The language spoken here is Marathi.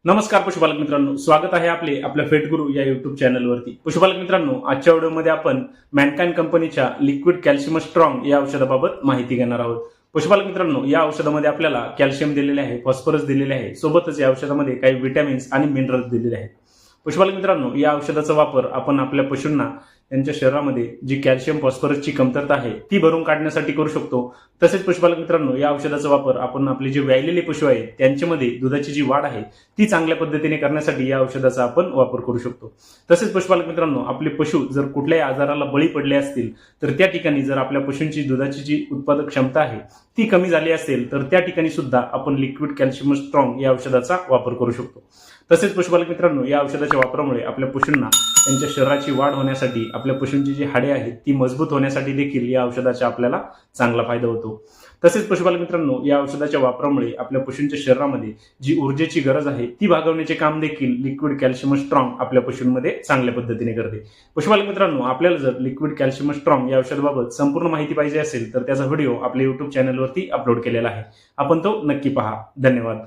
नमस्कार पशुपालक मित्रांनो, स्वागत आहे आपल्या फेटगुरु या युट्यूब चॅनलवरती। पशुपालक मित्रांनो, आजच्या व्हिडिओमध्ये आपण मॅनकाइंड कंपनीच्या लिक्विड कॅल्शियम स्ट्रॉंग या औषधाबाबत माहिती घेणार आहोत। पशुपालक मित्रांनो, या औषधामध्ये आपल्याला कॅल्शियम दिलेले आहे, फॉस्फरस दिलेले आहे, सोबतच या औषधामध्ये काही विटॅमिन्स आणि मिनरल्स दिलेले आहेत। पशुपालक मित्रांनो, या औषधाचा वापर आपण आपल्या पशूंना त्यांच्या शरीरामध्ये जी कॅल्शियम फॉस्फरसची कमतरता आहे ती भरून काढण्यासाठी करू शकतो। तसेच पशुपालक मित्रांनो, या औषधाचा वापर आपण आपले जे व्यायलेले पशु आहेत त्यांच्यामध्ये दुधाची जी वाढ आहे ती चांगल्या पद्धतीने करण्यासाठी या औषधाचा आपण वापर करू शकतो। तसेच पशुपालक मित्रांनो, आपले पशु जर कुठल्याही आजाराला बळी पडले असतील तर त्या ठिकाणी जर आपल्या पशूंची दुधाची जी उत्पादक क्षमता आहे ती कमी झाली असेल तर त्या ठिकाणी सुद्धा आपण लिक्विड कॅल्शियम स्ट्रॉंग या औषधाचा वापर करू शकतो। तसेच पशुपालक मित्रांनो, या औषधाच्या वापरामुळे आपल्या पशूंना त्यांच्या शरीराची वाढ होण्यासाठी, आपल्या पशूंची जी हाडे आहेत ती मजबूत होण्यासाठी देखील या औषधाचा आपल्याला चांगला फायदा होतो। तसेच पशुपालक मित्रांनो, या औषधाच्या वापरामुळे आपल्या पशूंच्या शरीरामध्ये जी ऊर्जेची गरज आहे ती भागवण्याचे काम देखील लिक्विड कॅल्शियम स्ट्रॉंग आपल्या पशूंमध्ये चांगल्या पद्धतीने करते। पशुपालक मित्रांनो, आपल्याला जर लिक्विड कॅल्शियम स्ट्रॉंग या औषधाबाबत संपूर्ण माहिती पाहिजे असेल तर त्याचा व्हिडिओ आपल्या युट्यूब चॅनलवरती अपलोड केलेला आहे, आपण तो नक्की पहा। धन्यवाद।